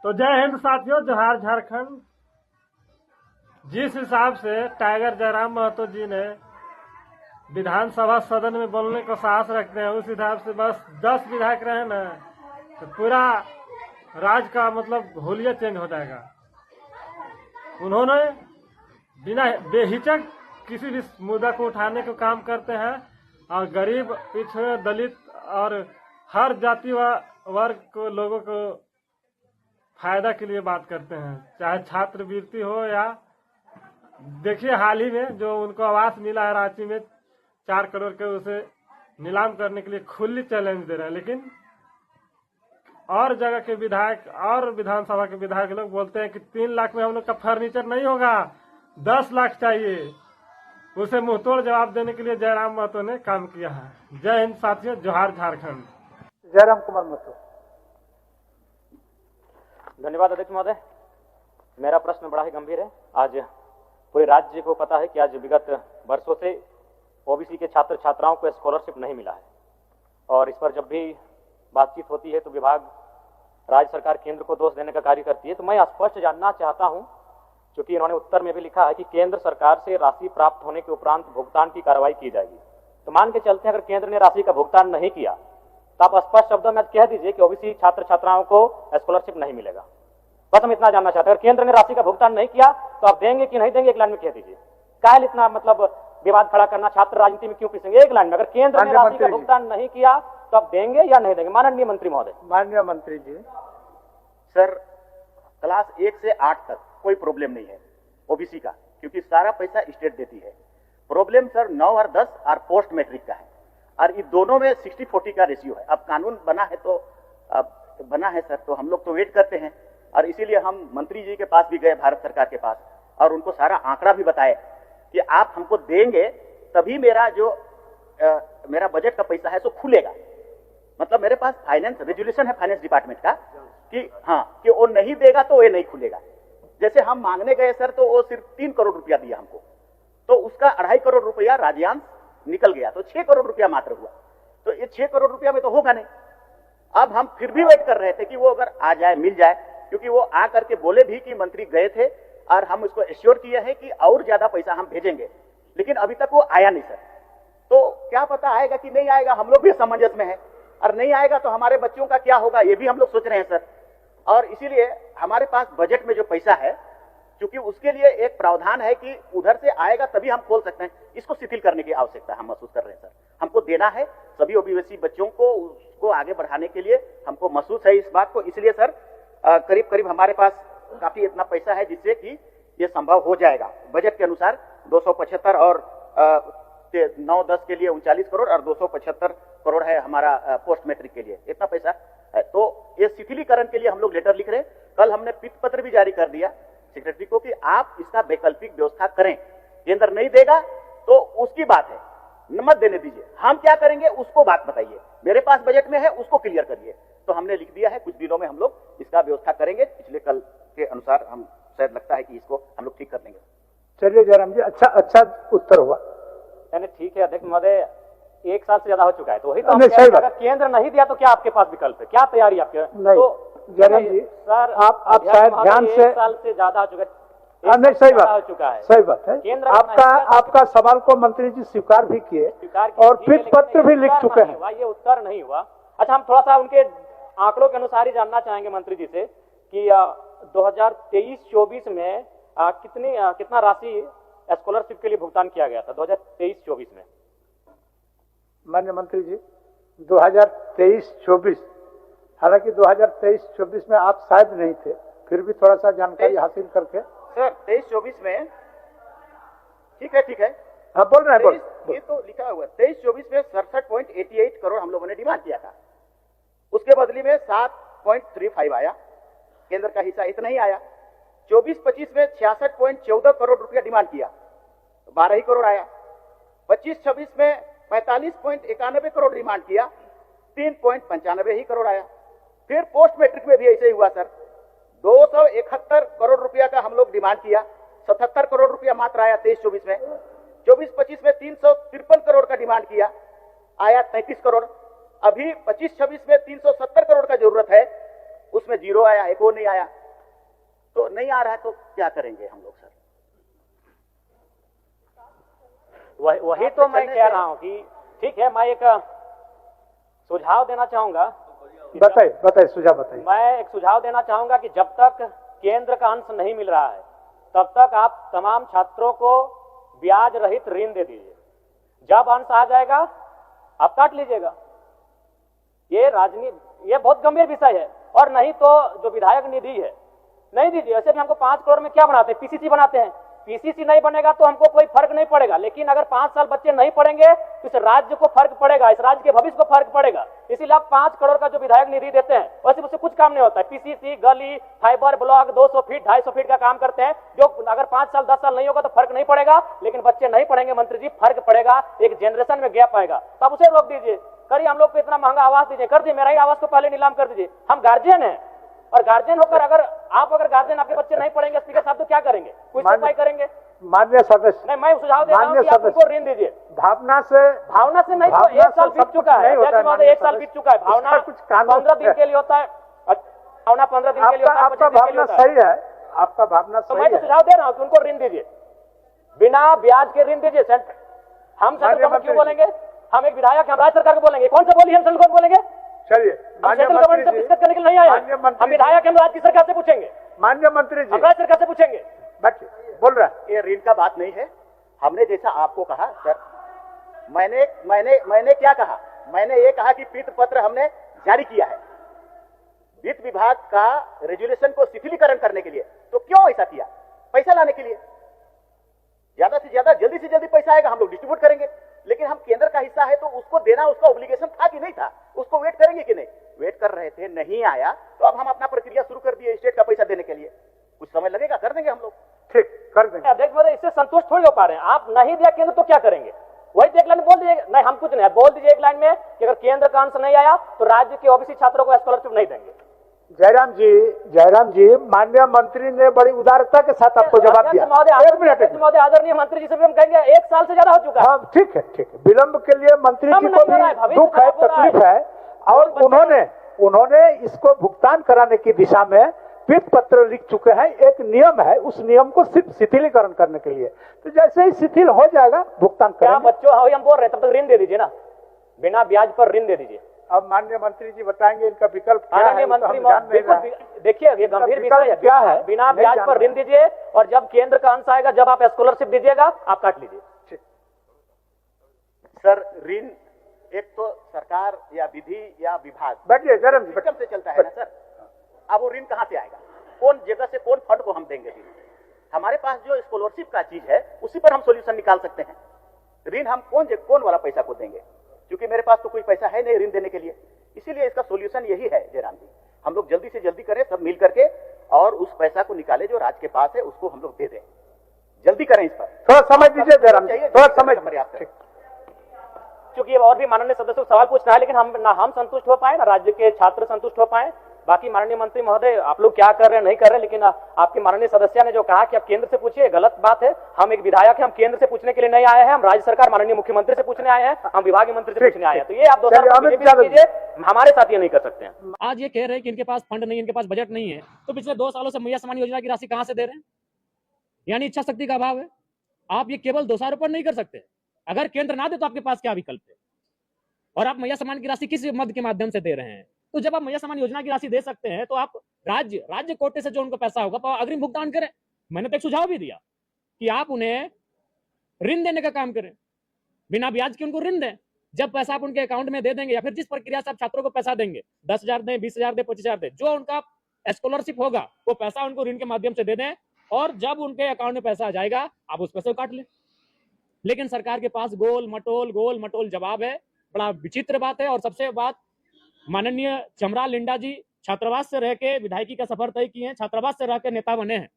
तो जय हिंद साथियों, जोहार झारखंड। जिस हिसाब से टाइगर जयराम महतो जी ने विधानसभा सदन में बोलने को साहस रखते हैं, उस हिसाब से बस 10 विधायक रहे ना तो पूरा राज का मतलब होलिया चेंज हो जाएगा। उन्होंने बिना बेहिचक किसी भी मुद्दा को उठाने को काम करते हैं और गरीब, पिछड़े, दलित और हर जाति व वर्ग को लोगों को फायदा के लिए बात करते हैं, चाहे छात्रवृत्ति हो या देखिए हाल ही में जो उनको आवास मिला है रांची में 4 करोड़ के, उसे नीलाम करने के लिए खुली चैलेंज दे रहे हैं। लेकिन और जगह के विधायक और विधानसभा के विधायक लोग बोलते हैं कि 3 लाख में हम लोग का फर्नीचर नहीं होगा, 10 लाख चाहिए। उसे मुंहतोड़ जवाब देने के लिए जयराम महतो ने काम किया है। जय हिंद साथियों, जोहार झारखंड। जयराम कुमार महतो। धन्यवाद अध्यक्ष महोदय। मेरा प्रश्न बड़ा ही गंभीर है। आज पूरे राज्य को पता है कि आज विगत वर्षों से ओबीसी के छात्र छात्राओं को स्कॉलरशिप नहीं मिला है, और इस पर जब भी बातचीत होती है तो विभाग, राज्य सरकार केंद्र को दोष देने का कार्य करती है। तो मैं स्पष्ट जानना चाहता हूं, क्योंकि इन्होंने उत्तर में भी लिखा है कि केंद्र सरकार से राशि प्राप्त होने के उपरांत भुगतान की कार्रवाई की जाएगी। तो मान के चलते हैं अगर केंद्र ने राशि का भुगतान नहीं किया तो आप स्पष्ट शब्दों में कह दीजिए कि ओबीसी छात्र छात्राओं को स्कॉलरशिप नहीं मिलेगा। बस हम इतना जानना चाहते हैं, अगर केंद्र ने राशि का भुगतान नहीं किया तो आप देंगे कि नहीं देंगे, एक लाइन में कह दीजिए। काहे इतना मतलब विवाद खड़ा करना, छात्र राजनीति में क्यों पिसेंगे? एक लाइन में, अगर केंद्र ने राशि का भुगतान नहीं किया तो आप देंगे या नहीं देंगे? माननीय मंत्री महोदय। माननीय मंत्री जी। सर, क्लास 1 से 8 तक कोई प्रॉब्लम नहीं है ओबीसी का, क्योंकि सारा पैसा स्टेट देती है। प्रॉब्लम सर 9 और 10 और पोस्ट मैट्रिक का है, और इन दोनों में 60-40 का रेशियो है। अब कानून बना है तो बना है सर, तो हम लोग तो वेट करते हैं, और इसीलिए हम मंत्री जी के पास भी गए, भारत सरकार के पास, और उनको सारा आंकड़ा भी बताए कि आप हमको देंगे तभी मेरा जो मेरा बजट का पैसा है सो खुलेगा। मतलब मेरे पास फाइनेंस रेजुलेशन है फाइनेंस डिपार्टमेंट का कि हाँ, कि वो नहीं देगा तो ये नहीं खुलेगा। जैसे हम मांगने गए सर तो वो सिर्फ 3 करोड़ रुपया दिया हमको, तो उसका 2.5 करोड़ रुपया राज्यांश निकल गया, तो 6 करोड़ रुपया मात्र हुआ। तो ये 6 करोड़ रुपया में तो होगा नहीं। अब हम फिर भी वेट कर रहे थे कि वो अगर आ जाए, मिल जाए, क्योंकि वो आ करके बोले भी कि मंत्री गए थे और हम उसको एश्योर किए हैं कि और ज्यादा पैसा हम भेजेंगे, लेकिन अभी तक वो आया नहीं सर। तो क्या पता आएगा कि नहीं आएगा, हम लोग भी असमंजस में है, और नहीं आएगा तो हमारे बच्चों का क्या होगा ये भी हम लोग सोच रहे हैं सर। और इसीलिए हमारे पास बजट में जो पैसा है, क्योंकि उसके लिए एक प्रावधान है कि उधर से आएगा तभी हम खोल सकते हैं, इसको शिथिल करने की आवश्यकता हम महसूस कर रहे हैं सर। हमको देना है सभी ओबीसी बच्चों को, उसको आगे बढ़ाने के लिए हमको महसूस है इस बात को। इसलिए सर करीब करीब हमारे पास काफी इतना पैसा है जिससे कि ये संभव हो जाएगा। बजट के अनुसार 275 और 9-10 के लिए 39 करोड़ और 275 करोड़ है हमारा पोस्ट मैट्रिक के लिए, इतना पैसा है। तो ये शिथिलीकरण के लिए हम लोग लेटर लिख रहे हैं। कल हमने पित्त पत्र भी जारी कर दिया सेक्रेटरी को कि आप इसका वैकल्पिक व्यवस्था करें। केंद्र नहीं देगा तो उसकी बात है, मत देने दीजिए, हम क्या करेंगे उसको बात बताइए। मेरे पास बजट में है, उसको क्लियर करिए। तो हमने लिख दिया है, कुछ दिनों में हम लोग इसका व्यवस्था करेंगे। पिछले कल के अनुसार हम शायद लगता है कि इसको हम लोग ठीक कर लेंगे। चलिए जयराम जी, अच्छा उत्तर हुआ। यानी ठीक है अध्यक्ष महोदय, 1 साल से ज्यादा हो चुका है, तो वही तो अगर केंद्र नहीं दिया तो क्या आपके पास विकल्प है, क्या तैयारी आपके? तो जयराम जी सर, आप शायद ध्यान से, 1 साल से ज्यादा हो चुका है। नहीं सही बात हो चुका है, सही बात है। आपका सवाल को मंत्री जी स्वीकार भी किए और पित्त पत्र भी लिख चुके हैं। ये उत्तर नहीं हुआ। अच्छा, हम थोड़ा सा उनके आंकड़ों के अनुसार ही जानना चाहेंगे मंत्री जी से कि 2023-24 में कितना राशि स्कॉलरशिप के लिए भुगतान किया गया था 2023-24 में? माननीय मंत्री जी, 2023-24, हालांकि 2023-24 में आप शायद नहीं थे, फिर भी थोड़ा सा जानकारी हासिल करके। सर 23-24 में ठीक है हाँ बोल रहे हैं, ये तो लिखा हुआ है। 23-24 में 67.88 करोड़ हम लोगों ने डिमांड किया था, उसके बदले में 7.35 आया, केंद्र का हिस्सा इतना ही आया। 24-25 में 66.14 करोड़ रुपया डिमांड किया, 12 ही करोड़ आया। 25-26 में 45.91 करोड़ डिमांड किया, 3.95 ही करोड़ आया। फिर पोस्ट मैट्रिक में भी ऐसे ही हुआ सर, 271 करोड़ रुपया का हम लोग डिमांड किया, 77 करोड़ रुपया मात्र आया 23-24 में। 24-25 में 353 करोड़ का डिमांड किया, आया 33 करोड़। अभी 25-26 में 370 करोड़ का जरूरत है, उसमें उसमें 0 आया, एक वो नहीं आया, तो नहीं आ रहा है तो क्या करेंगे हम लोग सर? वही तो मैं कह रहा हूं कि ठीक है, मैं एक सुझाव देना चाहूंगा। बताइए सुझाव बताइए। मैं एक सुझाव देना चाहूंगा कि जब तक केंद्र का अंश नहीं मिल रहा है तब तक आप तमाम छात्रों को ब्याज रहित ऋण दे दीजिए। जब अंश आ जाएगा आप काट लीजिएगा। ये राजनीति, ये बहुत गंभीर विषय है। और नहीं तो जो विधायक निधि है नहीं दीजिए। ऐसे भी हमको 5 करोड़ में क्या बनाते हैं, पीसीसी बनाते हैं। पीसीसी नहीं बनेगा तो हमको कोई फर्क नहीं पड़ेगा, लेकिन अगर 5 साल बच्चे नहीं पढ़ेंगे तो इस राज्य को फर्क पड़ेगा, इस राज्य के भविष्य को फर्क पड़ेगा। इसीलिए आप 5 करोड़ का जो विधायक निधि देते हैं वैसे उससे कुछ काम नहीं होता है। पीसीसी, गली, फाइबर ब्लॉक 200 फीट 250 फीट का काम करते हैं, जो अगर 5 साल 10 साल नहीं होगा तो फर्क नहीं पड़ेगा, लेकिन बच्चे नहीं पढ़ेंगे मंत्री जी, फर्क पड़ेगा, एक जनरेशन में गैप आएगा। तो आप उसे रोक दीजिए। करिए, हम लोग को इतना महंगा आवास दीजिए, कर दीजिए, मेरा ही आवास को पहले नीलाम कर दीजिए। हम गार्जियन हैं, और गार्जियन होकर अगर गार्जियन आपके बच्चे नहीं पढ़ेंगे स्पीकर साहब तो क्या करेंगे, कुछ उपाय करेंगे? माननीय सदस्य, नहीं, मैं सुझाव दे रहा हूं कि आप उनको ऋण दीजिए। भावना से नहीं तो 1 साल बीत चुका है, 1 साल बीत चुका है। भावना कुछ कानून 15 दिन के लिए होता है, भावना 15 दिन के लिए होता है। आपका भावना सही है, आपका भावना तो सही मैं तो है। सुझाव दे रहा हूं कि उनको ऋण दीजिए, बिना ब्याज के ऋण दीजिए। हम सेंट्रल गवर्नमेंट क्यों बोलेंगे? हम एक विधायक, हम राज्य सरकार को बोलेंगे। कौन सा बोली हम सेंट्रल गवर्नमेंट बोलेंगे? चलिए, सेंट्रल गवर्नमेंट से डिस्कस करने के लिए नहीं आया, हम विधायक हम राज्य सरकार से पूछेंगे, माननीय मंत्री जी, हम राज्य सरकार से पूछेंगे। बोल रहा है ये ऋण का बात नहीं है। हमने जैसा आपको कहा सर, मैंने क्या कहा? मैंने ये कहा कि पीत पत्र हमने जारी किया है वित्त विभाग का रेजुलेशन को शिथिलीकरण करने के लिए। तो क्यों ऐसा किया? पैसा लाने के लिए। ज्यादा से ज्यादा जल्दी से जल्दी पैसा आएगा, हम लोग डिस्ट्रीब्यूट करेंगे। लेकिन हम केंद्र का हिस्सा है तो उसको देना उसका ऑब्लिगेशन था कि नहीं था? उसको वेट करेंगे कि नहीं? वेट कर रहे थे, नहीं आया तो अब हम अपना प्रक्रिया शुरू कर दिए स्टेट का पैसा देने के लिए। कुछ समय लगेगा, कर देंगे हम लोग। ठीक, कर देंगे। अध्यक्ष महोदय, इससे संतुष्ट थोड़ी हो पा रहे हैं। आप नहीं दिया केंद्र तो क्या करेंगे? वही एक लाइन बोल दीजिए। नहीं, हम कुछ नहीं, बोल दीजिए एक लाइन में कि अगर केंद्र का अंश नहीं आया तो राज्य के ओबीसी छात्रों को स्कॉलरशिप नहीं देंगे। जयराम जी, माननीय मंत्री ने बड़ी उदारता के साथ आपको जवाब दिया। एक मिनट महोदय, आदरणीय मंत्री जी से भी हम कहेंगे 1 साल से ज्यादा हो चुका है। हाँ, ठीक है। विलंब के लिए मंत्री जी को भी दुख है, तकलीफ है, और उन्होंने इसको भुगतान कराने की दिशा में पीत पत्र लिख चुके हैं। एक नियम है, उस नियम को सिर्फ शिथिलीकरण करने के लिए। तो जैसे ही शिथिल हो जाएगा भुगतान करेंगे। बच्चों हम बोल रहे हैं, तब तक ऋण दे दीजिए ना, बिना ब्याज पर ऋण दे दीजिए। अब माननीय मंत्री जी बताएंगे इनका विकल्प क्या है। मंत्री देखिए, ये गंभीर विषय है। क्या है? बिना ब्याज पर ऋण दीजिए, और जब केंद्र का अंश आएगा, जब आप स्कॉलरशिप दीजिएगा, आप काट लीजिए। सर, ऋण एक तो सरकार या विधि या विभाग बैठिए, जयराम जी, सिस्टम से चलता है ना सर। अब वो ऋण कहां से आएगा? कौन जगह से, कौन फंड को हम देंगे ऋण? हमारे पास जो स्कॉलरशिप का चीज है उसी पर हम सोल्यूशन निकाल सकते हैं। ऋण हम कौन वाला पैसा को देंगे? क्योंकि मेरे पास तो कोई पैसा है नहीं ऋण देने के लिए। इसीलिए इसका सोल्यूशन यही है जयराम जी, हम लोग जल्दी से जल्दी करें सब मिल करके, और उस पैसा को निकाले जो राज्य के पास है उसको हम लोग दे दें। जल्दी करें इस पर। थोड़ा समय दीजिए जयराम जी, थोड़ा समय पर्याप्त है। क्योंकि और भी माननीय सदस्यों को सवाल पूछना है, लेकिन हम संतुष्ट हो पाए ना राज्य के छात्र संतुष्ट हो पाए। बाकी माननीय मंत्री महोदय, आप लोग क्या कर रहे हैं नहीं कर रहे हैं, लेकिन आपके माननीय सदस्य ने जो कहा कि आप केंद्र से पूछिए, गलत बात है। हम एक विधायक हैं, हम केंद्र से पूछने के लिए नहीं आए हैं, हम राज्य सरकार माननीय मुख्यमंत्री से पूछने आए हैं, हम विभागीय मंत्री से पूछने आए हैं। तो ये आप कीजिए, हमारे साथ ये नहीं कर सकते हैं। आज ये कह रहे हैं कि इनके पास फंड नहीं, इनके पास बजट नहीं है, तो पिछले 2 सालों से मैया सम्मान योजना की राशि कहां से दे रहे हैं? यानी इच्छा शक्ति का अभाव है। आप ये केवल दोषारोपण नहीं कर सकते। अगर केंद्र ना दे तो आपके पास क्या विकल्प है? और आप मैया सम्मान की राशि किस मद के माध्यम से दे रहे हैं? तो जब आप मैया सम्मान योजना की राशि दे सकते हैं तो आप राज्य कोटे से जो उनको पैसा होगा तो अग्रिम भुगतान करें। मैंने तो एक सुझाव भी दिया कि आप उन्हें ऋण देने का काम करें, बिना ब्याज के उनको ऋण दें। जब पैसा आप उनके अकाउंट में दे देंगे, या फिर जिस प्रक्रिया से आप छात्रों को पैसा देंगे, 10,000 दें, 20,000 दें, 25,000 दें, जो उनका स्कॉलरशिप होगा वो पैसा उनको ऋण के माध्यम से दे दें, और जब उनके अकाउंट में पैसा आ जाएगा आप उस पैसे को काट लें। लेकिन सरकार के पास गोल मटोल जवाब है। बड़ा विचित्र बात है। और सबसे बात, माननीय चमराल लिंडा जी छात्रावास से रह के विधायकी का सफर तय किए हैं, छात्रावास से रहकर नेता बने हैं,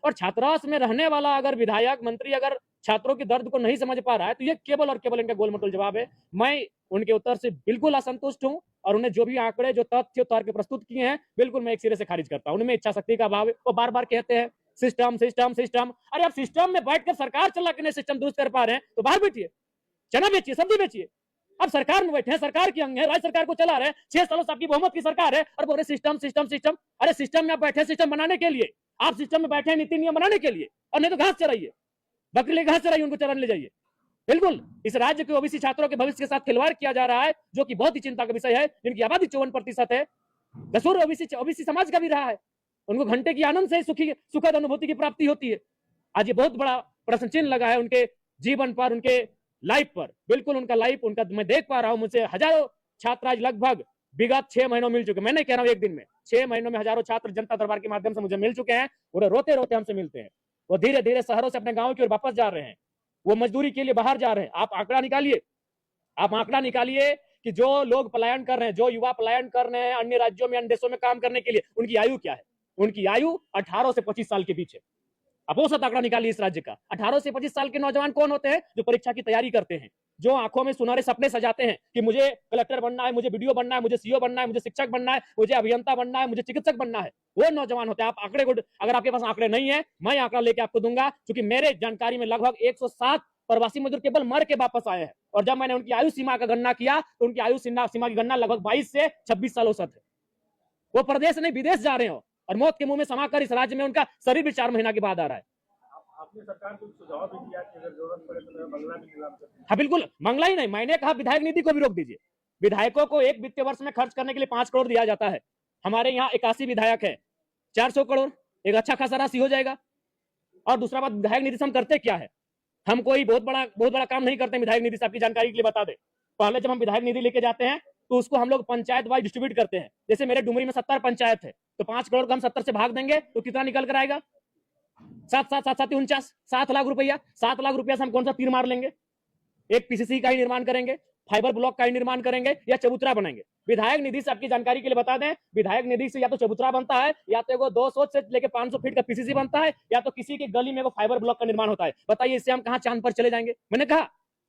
और छात्रावास में रहने वाला अगर विधायक मंत्री अगर छात्रों की दर्द को नहीं समझ पा रहा है तो ये केवल और केवल इनका गोल मटोल जवाब है। मैं उनके उत्तर से बिल्कुल असंतुष्ट हूं, और उन्हें जो भी आंकड़े, जो तथ्य तर्क प्रस्तुत किए हैं, बिल्कुल मैं एक सिरे से खारिज करता हूं। उनमें इच्छा शक्ति का अभाव है। वो बार बार कहते हैं सिस्टम। अरे आप सिस्टम में बैठकर सरकार चला के नहीं सिस्टम दुरुस्त कर पा रहे हैं तो बाहर बैठिए, चना बेचिए, सब्जी बेचिए। अब सरकार में बैठे हैं, सरकार की अंग है, राज्य सरकार को चला रहे हैं, 6 सालों से आपकी बहुमत की सरकार है और बोल रहे सिस्टम सिस्टम सिस्टम। अरे सिस्टम में आप बैठे सिस्टम बनाने के लिए, आप सिस्टम में बैठे हैं नीति नियम बनाने के लिए, और नहीं तो घास चराइए, बकरी ले घास चराइए, उनको चराने ले जाइए। बिल्कुल इस राज्य के ओबीसी छात्रों के भविष्य के साथ खिलवाड़ किया जा रहा है, जो कि बहुत ही चिंता का विषय है, जिनकी आबादी 54% है। कसूर ओबीसी समाज का भी रहा है, उनको घंटे की आनंद से सुखद अनुभूति की प्राप्ति होती है। आज ये बहुत बड़ा प्रश्न चिन्ह लगा है उनके जीवन पर, उनके लाइफ पर। बिल्कुल उनका लाइफ, उनका मैं देख पा रहा हूं, मुझसे हजारों छात्र आज लगभग विगत 6 महीनों मिल चुके, मैं नहीं कह रहा हूं एक दिन में, 6 महीनों में हजारों छात्र जनता दरबार के माध्यम से मुझे मिल चुके हैं। वो रोते रोते हमसे मिलते हैं, वो धीरे धीरे शहरों से अपने गांव की ओर वापस जा रहे हैं, वो मजदूरी के लिए बाहर जा रहे हैं। आप आंकड़ा निकालिए, आप आंकड़ा निकालिए कि जो लोग पलायन कर रहे हैं, जो युवा पलायन कर रहे हैं अन्य राज्यों में, अन्य देशों में काम करने के लिए, उनकी आयु क्या है? उनकी आयु 18 से 25 साल के बीच है। आप औसत आंकड़ा निकालिए इस राज्य का। 18 से 25 साल के नौजवान कौन होते हैं? जो परीक्षा की तैयारी करते हैं, जो आंखों में सुनहरे सपने सजाते हैं कि मुझे कलेक्टर बनना है, मुझे वीडियो बनना है, मुझे सीओ बनना है, मुझे शिक्षक बनना है, मुझे अभियंता बनना है, मुझे चिकित्सक बनना है, वो नौजवान होते हैं। आप आंकड़े को, अगर आपके पास आंकड़े नहीं है, मैं आंकड़ा लेके आपको दूंगा, क्योंकि मेरे जानकारी में लगभग 107 प्रवासी मजदूर केवल मर के वापस आए हैं। और जब मैंने उनकी आयु सीमा का गणना किया तो उनकी आयु सीमा की गणना लगभग 22 से 26 साल औसत है। वो प्रदेश नहीं विदेश जा रहे हो और मौत के मुंह में समाकर इस राज्य में उनका शरीर भी 4 महीना के बाद आ रहा है। आपने सरकार को सुझाव भी दिया कि अगर जरूरत पड़े तो बंगला भी नीलाम कर दीजिए। हाँ बिल्कुल, मंगला ही नहीं, मैंने कहा विधायक निधि को भी रोक दीजिए। विधायकों को एक वित्तीय वर्ष में खर्च करने के लिए 5 करोड़ दिया जाता है। हमारे यहाँ 81 विधायक है, 400 करोड़ एक अच्छा खासा राशि हो जाएगा। और दूसरा बात, विधायक निधि से हम करते क्या है? हम कोई बहुत बड़ा काम नहीं करते विधायक निधि से। आपकी जानकारी के लिए बता दें, पहले जब हम विधायक निधि लेके जाते हैं तो उसको हम लोग पंचायत वाइज डिस्ट्रीब्यूट करते हैं। जैसे मेरे डुमरी में 70 पंचायत है, तो 5 करोड़ को हम 70 से भाग देंगे तो कितना निकल कर आएगा? 7 लाख रुपया। 7 लाख रुपया से हम कौन सा तीर मार लेंगे? एक पीसीसी का ही निर्माण करेंगे, फाइबर ब्लॉक का ही निर्माण करेंगे, या चबूतरा बनाएंगे। विधायक निधि से आपकी जानकारी के लिए बता दें, विधायक निधि से या तो चबूतरा बनता है, या तो 200 से लेकर 500 फीट का पीसीसी बनता है, या तो किसी की गली में वो फाइबर ब्लॉक का निर्माण होता है। बताइए इससे हम कहां चांद पर चले जाएंगे? मैंने कहा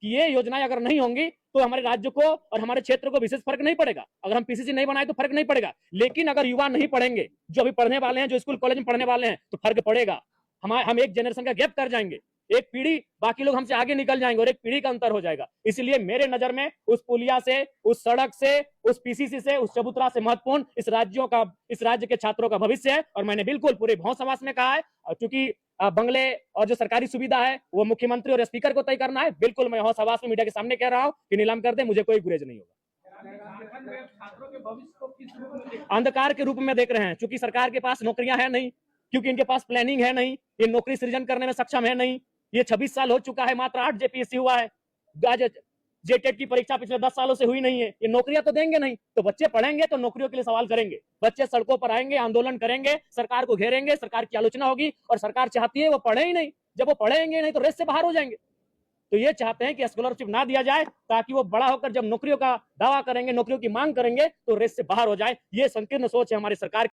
कि ये योजनाएं अगर नहीं होंगी तो हमारे राज्य को और हमारे क्षेत्र को विशेष फर्क नहीं पड़ेगा। अगर हम पीसीसी नहीं बनाए तो फर्क नहीं पड़ेगा, लेकिन अगर युवा नहीं पढ़ेंगे, जो अभी पढ़ने वाले हैं, जो स्कूल कॉलेज में पढ़ने वाले हैं, तो फर्क पड़ेगा। हम एक जनरेशन का गैप कर जाएंगे, एक पीढ़ी, बाकी लोग हमसे आगे निकल जाएंगे और एक पीढ़ी का अंतर हो जाएगा। इसलिए मेरे नजर में उस पुलिया से, उस सड़क से, उस पीसीसी से, उस चबूतरा से महत्वपूर्ण इस राज्य के छात्रों का भविष्य है। और मैंने बिल्कुल पूरे भौं समाज में कहा है, क्योंकि बंगले और जो सरकारी सुविधा है वो मुख्यमंत्री और स्पीकर को तय करना है। बिल्कुल मैं भौं समाज में मीडिया के सामने कह रहा हूं कि नीलाम कर दे, मुझे कोई गुरेज नहीं होगा। अंधकार के रूप में देख रहे हैं, क्योंकि सरकार के पास नौकरियां है नहीं, क्योंकि इनके पास प्लानिंग है नहीं, ये नौकरी सृजन करने में सक्षम है नहीं। ये 26 साल हो चुका है, मात्र 8 जेपीएससी हुआ है, जेटेट की परीक्षा पिछले 10 सालों से हुई नहीं है। ये नौकरियां तो देंगे नहीं, तो बच्चे पढ़ेंगे तो नौकरियों के लिए सवाल करेंगे, बच्चे सड़कों पर आएंगे, आंदोलन करेंगे, सरकार को घेरेंगे, सरकार की आलोचना होगी। और सरकार चाहती है वो पढ़े ही नहीं, जब वो पढ़ेंगे नहीं तो रेस से बाहर हो जाएंगे। तो ये चाहते हैं कि स्कॉलरशिप ना दिया जाए, ताकि वो बड़ा होकर जब नौकरियों का दावा करेंगे, नौकरियों की मांग करेंगे, तो रेस से बाहर हो जाए। ये संकीर्ण सोच है हमारी सरकार